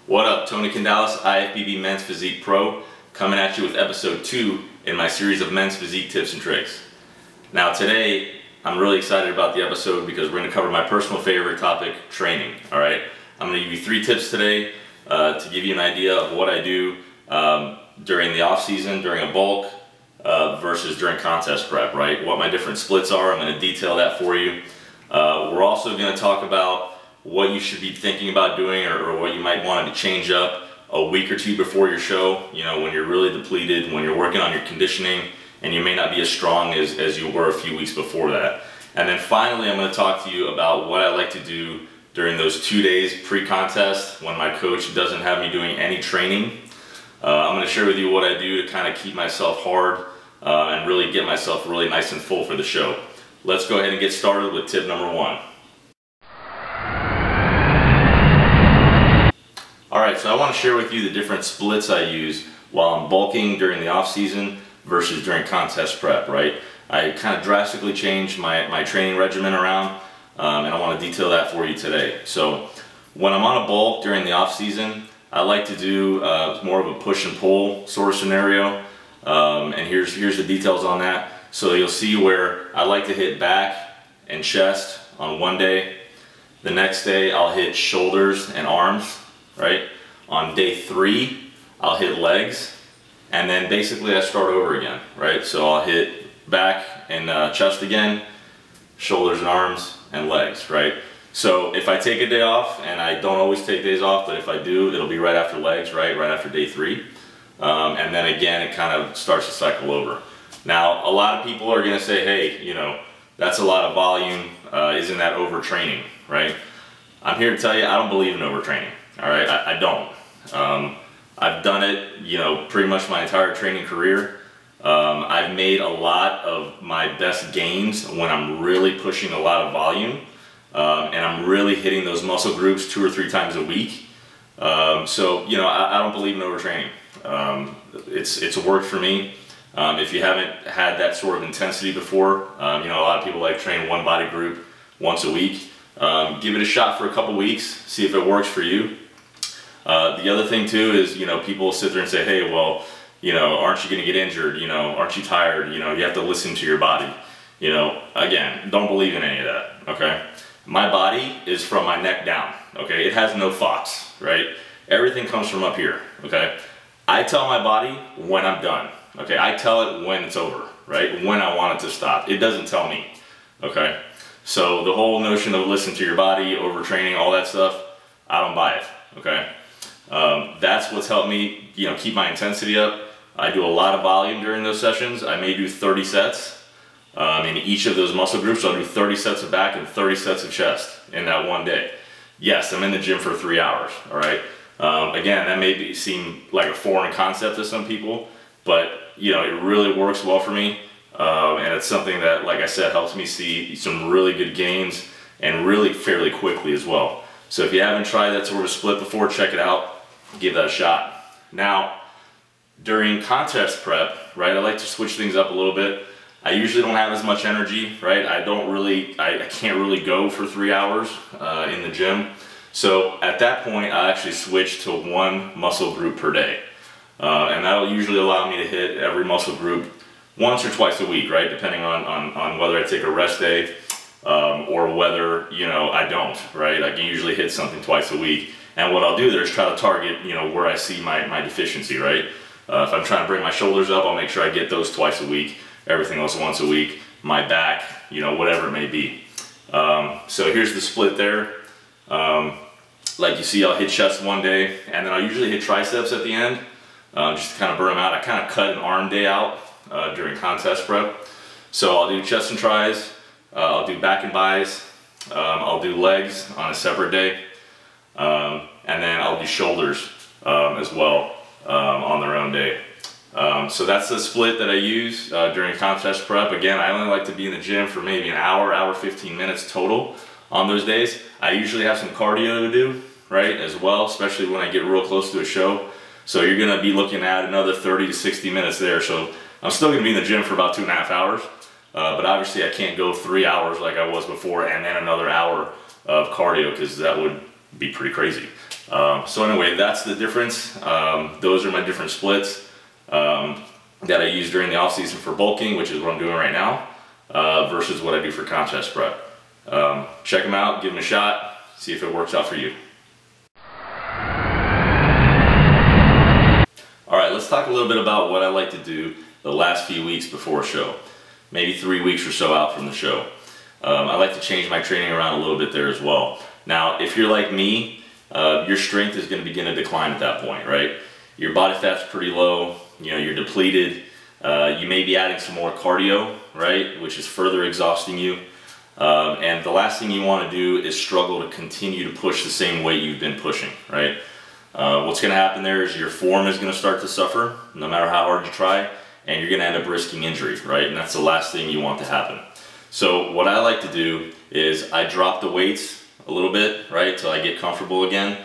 What up, Tony Candales, IFBB Men's Physique Pro, coming at you with episode 2 in my series of men's physique tips and tricks. Now today, I'm really excited about the episode because we're going to cover my personal favorite topic, training, alright? I'm going to give you 3 tips today to give you an idea of what I do during the off season, during a bulk, versus during contest prep, right? What my different splits are, I'm going to detail that for you. We're also going to talk about what you should be thinking about doing or what you might want to change up a week or two before your show, you know, when you're really depleted, when you're working on your conditioning and you may not be as strong as you were a few weeks before that. And then finally, I'm going to talk to you about what I like to do during those 2 days pre-contest when my coach doesn't have me doing any training. I'm going to share with you what I do to kind of keep myself hard and really get myself really nice and full for the show. Let's go ahead and get started with tip number 1. Alright, so I want to share with you the different splits I use while I'm bulking during the off season versus during contest prep, right? I kind of drastically changed my training regimen around and I want to detail that for you today. So when I'm on a bulk during the off season, I like to do more of a push and pull sort of scenario, and here's the details on that. So you'll see where I like to hit back and chest on one day. The next day I'll hit shoulders and arms, right? On day 3 I'll hit legs, and then basically I start over again, right? So I'll hit back and chest again, shoulders and arms and legs, right? So if I take a day off, and I don't always take days off, but if I do, it'll be right after legs, right after day 3, and then again it kind of starts to cycle over. Now a lot of people are going to say, hey, you know, that's a lot of volume, isn't that overtraining, right? I'm here to tell you I don't believe in overtraining. All right, I don't. I've done it, you know, pretty much my entire training career. I've made a lot of my best gains when I'm really pushing a lot of volume, and I'm really hitting those muscle groups 2 or 3 times a week. So, you know, I don't believe in overtraining. It's worked for me. If you haven't had that sort of intensity before, you know, a lot of people like train one body group once a week. Give it a shot for a couple weeks, see if it works for you. The other thing too is, you know, people sit there and say, hey, well, you know, aren't you going to get injured? You know, aren't you tired? You know, you have to listen to your body. You know, again, don't believe in any of that, okay? My body is from my neck down, okay? It has no thoughts, right? Everything comes from up here, okay? I tell my body when I'm done, okay? I tell it when it's over, right? When I want it to stop. It doesn't tell me, okay? So the whole notion of listen to your body, overtraining, all that stuff, I don't buy it, okay? That's what's helped me, you know, keep my intensity up. I do a lot of volume during those sessions. I may do 30 sets in each of those muscle groups. So I'll do 30 sets of back and 30 sets of chest in that one day. Yes, I'm in the gym for 3 hours, all right? Again, that may seem like a foreign concept to some people, but, you know, it really works well for me. And it's something that, like I said, helps me see some really good gains and really fairly quickly as well. So if you haven't tried that sort of split before, check it out. Give that a shot. Now, during contest prep, right, I like to switch things up a little bit. I usually don't have as much energy, right? I can't really go for 3 hours in the gym. So at that point, I actually switch to one muscle group per day. And that'll usually allow me to hit every muscle group once or twice a week, right? Depending on whether I take a rest day or whether, you know, I don't, right? I can usually hit something twice a week. And what I'll do there is try to target, you know, where I see my deficiency, right? If I'm trying to bring my shoulders up, I'll make sure I get those twice a week. Everything else once a week. My back, you know, whatever it may be. So here's the split there. Like you see, I'll hit chest one day, and then I'll usually hit triceps at the end, just to kind of burn them out. I kind of cut an arm day out during contest prep. So I'll do chest and tris, I'll do back and bis, I'll do legs on a separate day. And then I'll do shoulders as well on their own day. So that's the split that I use during contest prep. Again, I only like to be in the gym for maybe an hour 15 minutes total on those days. I usually have some cardio to do, right, as well, especially when I get real close to a show. So you're going to be looking at another 30 to 60 minutes there. So I'm still going to be in the gym for about 2.5 hours. But obviously I can't go 3 hours like I was before and then another hour of cardio, because that would be pretty crazy. So anyway, that's the difference. Those are my different splits that I use during the off season for bulking, which is what I'm doing right now, versus what I do for contest prep. Check them out, give them a shot, see if it works out for you. All right, let's talk a little bit about what I like to do the last few weeks before a show, maybe 3 weeks or so out from the show. I like to change my training around a little bit there as well. Now, if you're like me, your strength is going to begin to decline at that point, right? Your body fat's pretty low, you know, you're depleted. You may be adding some more cardio, right, which is further exhausting you. And the last thing you want to do is struggle to continue to push the same weight you've been pushing, right? What's going to happen there is your form is going to start to suffer, no matter how hard you try, and you're going to end up risking injury, right? And that's the last thing you want to happen. So what I like to do is I drop the weights a little bit, right, till I get comfortable again,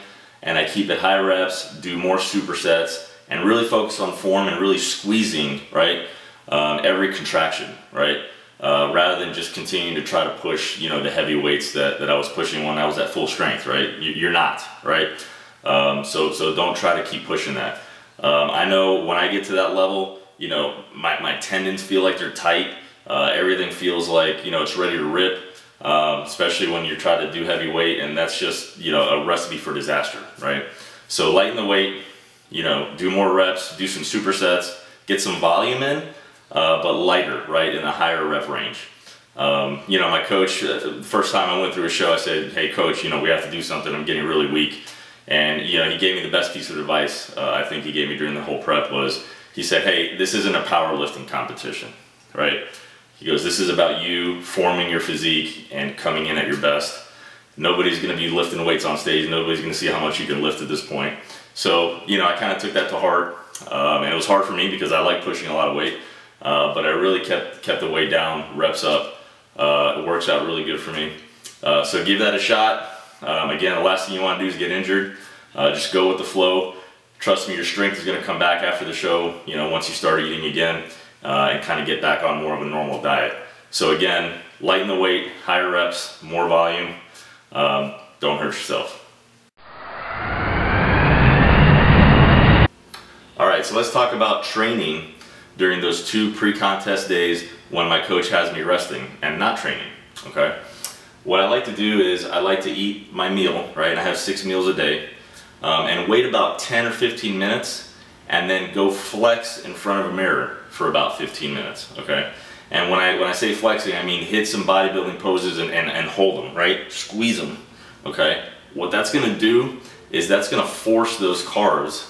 and I keep it high reps, do more supersets, and really focus on form and really squeezing, right, every contraction, right, rather than just continuing to try to push, you know, the heavy weights that I was pushing when I was at full strength, right? You're not, right? So don't try to keep pushing that. I know when I get to that level, you know, my tendons feel like they're tight. Everything feels like, you know, it's ready to rip. Especially when you try to do heavy weight, and that's just, you know, a recipe for disaster, right? So lighten the weight, you know, do more reps, do some supersets, get some volume in, but lighter, right, in a higher rep range. You know, my coach, the first time I went through a show, I said, hey coach, you know, we have to do something, I'm getting really weak. And, you know, he gave me the best piece of advice I think he gave me during the whole prep was, he said, hey, this isn't a powerlifting competition, right? He goes, this is about you forming your physique and coming in at your best. Nobody's going to be lifting weights on stage. Nobody's going to see how much you can lift at this point. So, you know, I kind of took that to heart. And it was hard for me because I like pushing a lot of weight. But I really kept the weight down, reps up. It works out really good for me. So give that a shot. Again, the last thing you want to do is get injured. Just go with the flow. Trust me, your strength is going to come back after the show, you know, once you start eating again. And kind of get back on more of a normal diet. So again, lighten the weight, higher reps, more volume. Don't hurt yourself. All right, so let's talk about training during those 2 pre-contest days when my coach has me resting and not training, okay? What I like to do is I like to eat my meal, right? I have 6 meals a day, and wait about 10 or 15 minutes and then go flex in front of a mirror for about 15 minutes, okay? And when I say flexing, I mean hit some bodybuilding poses and hold them, right? Squeeze them, okay? What that's gonna do is that's gonna force those carbs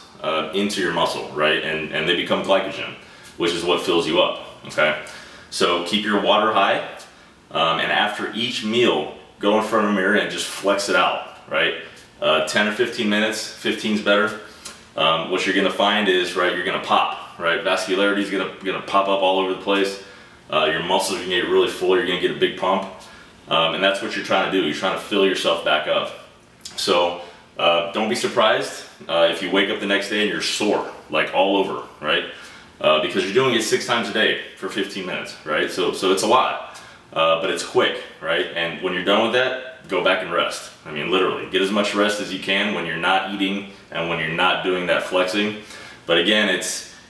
into your muscle, right? And they become glycogen, which is what fills you up, okay? So keep your water high, and after each meal, go in front of a mirror and just flex it out, right? 10 or 15 minutes, 15 is better. What you're gonna find is, right, you're gonna pop. Right, vascularity is gonna pop up all over the place. Your muscles are gonna get really full. You're gonna get a big pump, and that's what you're trying to do. You're trying to fill yourself back up. So don't be surprised if you wake up the next day and you're sore, like all over, right? Because you're doing it 6 times a day for 15 minutes, right? So it's a lot, but it's quick, right? And when you're done with that, go back and rest. I mean, literally, get as much rest as you can when you're not eating and when you're not doing that flexing. But again,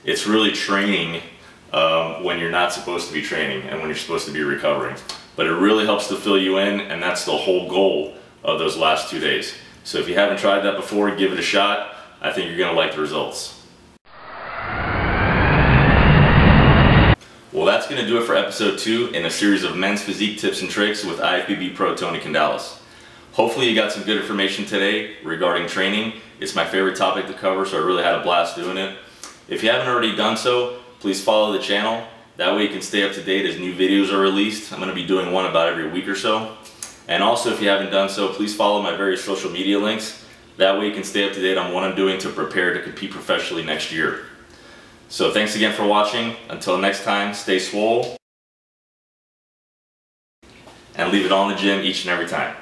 it's really training when you're not supposed to be training and when you're supposed to be recovering. But it really helps to fill you in, and that's the whole goal of those last 2 days. So if you haven't tried that before, give it a shot. I think you're gonna like the results. Well, that's gonna do it for episode 2 in a series of men's physique tips and tricks with IFBB Pro Tony Candales. Hopefully you got some good information today regarding training. It's my favorite topic to cover, so I really had a blast doing it. If you haven't already done so, please follow the channel. That way you can stay up to date as new videos are released. I'm going to be doing one about every week or so. And also, if you haven't done so, please follow my various social media links. That way you can stay up to date on what I'm doing to prepare to compete professionally next year. So thanks again for watching. Until next time, stay swole and leave it all in the gym each and every time.